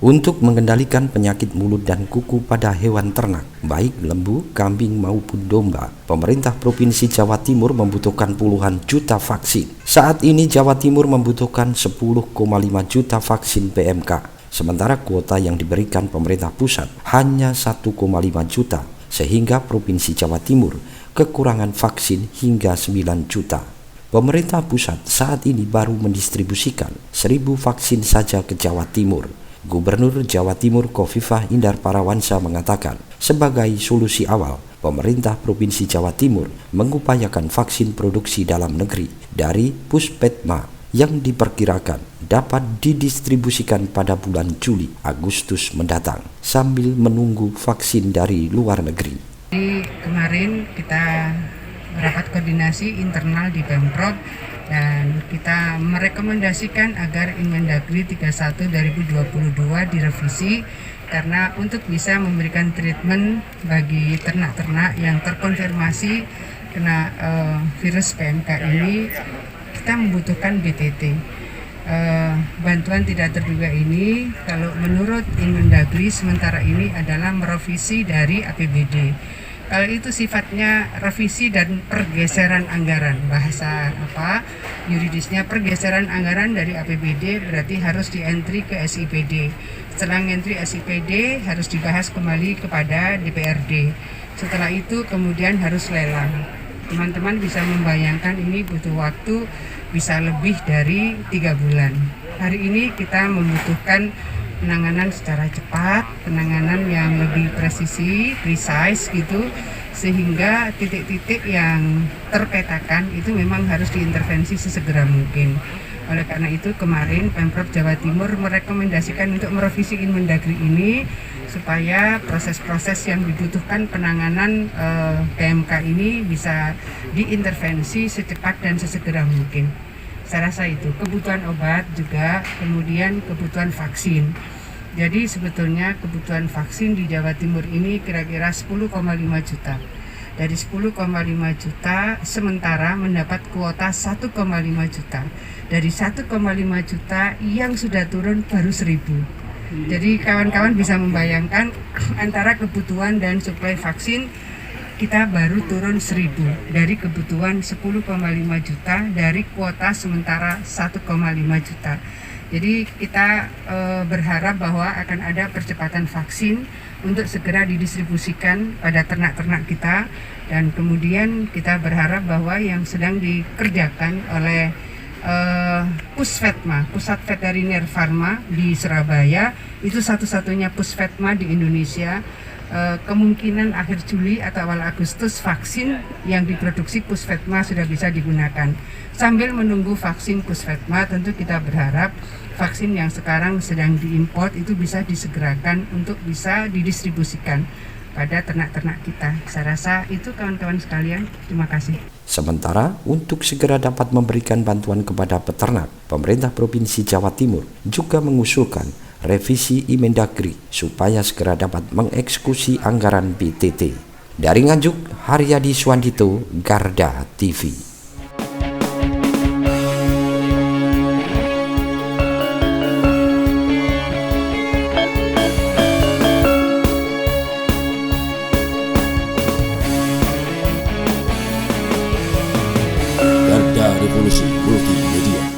untuk mengendalikan penyakit mulut dan kuku pada hewan ternak, baik lembu, kambing maupun domba. Pemerintah Provinsi Jawa Timur membutuhkan puluhan juta vaksin. Saat ini Jawa Timur membutuhkan 10,5 juta vaksin PMK, sementara kuota yang diberikan pemerintah pusat hanya 1,5 juta, sehingga Provinsi Jawa Timur kekurangan vaksin hingga 9 juta. Pemerintah pusat saat ini baru mendistribusikan 1.000 vaksin saja ke Jawa Timur. Gubernur Jawa Timur Khofifah Indar Parawansa mengatakan, sebagai solusi awal, pemerintah Provinsi Jawa Timur mengupayakan vaksin produksi dalam negeri dari Puspetma yang diperkirakan dapat didistribusikan pada bulan Juli Agustus mendatang sambil menunggu vaksin dari luar negeri. Kemarin kita rapat koordinasi internal di Pemprov dan kita merekomendasikan agar Inmendagri 31 2022 direvisi karena untuk bisa memberikan treatment bagi ternak-ternak yang terkonfirmasi kena virus PMK ini, kita membutuhkan BTT. Bantuan tidak terduga ini kalau menurut Inmendagri sementara ini adalah merevisi dari APBD. Kalau itu sifatnya revisi dan pergeseran anggaran, bahasa yuridisnya pergeseran anggaran dari APBD berarti harus di-entry ke SIPD. Setelah entry SIPD harus dibahas kembali kepada DPRD. Setelah itu kemudian harus lelang. Teman-teman bisa membayangkan ini butuh waktu bisa lebih dari 3 bulan. Hari ini kita membutuhkan penanganan secara cepat, penanganan yang lebih precise gitu, sehingga titik-titik yang terpetakan itu memang harus diintervensi sesegera mungkin. Oleh karena itu kemarin Pemprov Jawa Timur merekomendasikan untuk merevisi Inmendagri ini supaya proses-proses yang dibutuhkan penanganan PMK ini bisa diintervensi secepat dan sesegera mungkin. Saya rasa itu kebutuhan obat juga, kemudian kebutuhan vaksin. Jadi sebetulnya kebutuhan vaksin di Jawa Timur ini kira-kira 10,5 juta. Dari 10,5 juta sementara mendapat kuota 1,5 juta. Dari 1,5 juta yang sudah turun baru 1.000. Jadi kawan-kawan bisa membayangkan antara kebutuhan dan suplai vaksin kita baru turun 1.000 dari kebutuhan 10,5 juta dari kuota sementara 1,5 juta. Jadi kita berharap bahwa akan ada percepatan vaksin untuk segera didistribusikan pada ternak-ternak kita, dan kemudian kita berharap bahwa yang sedang dikerjakan oleh Puspetma, Pusat Veteriner Farma di Surabaya, itu satu-satunya Puspetma di Indonesia. Kemungkinan akhir Juli atau awal Agustus vaksin yang diproduksi Puspetma sudah bisa digunakan. Sambil menunggu vaksin Puspetma, tentu kita berharap vaksin yang sekarang sedang diimport itu bisa disegerakan untuk bisa didistribusikan pada ternak-ternak kita. Saya rasa itu kawan-kawan sekalian, terima kasih. Sementara untuk segera dapat memberikan bantuan kepada peternak, pemerintah Provinsi Jawa Timur juga mengusulkan revisi Inmendagri supaya segera dapat mengeksekusi anggaran BTT. Dari Nganjuk, Haryadi Swandito, Garda TV. Garda Revolusi Multimedia.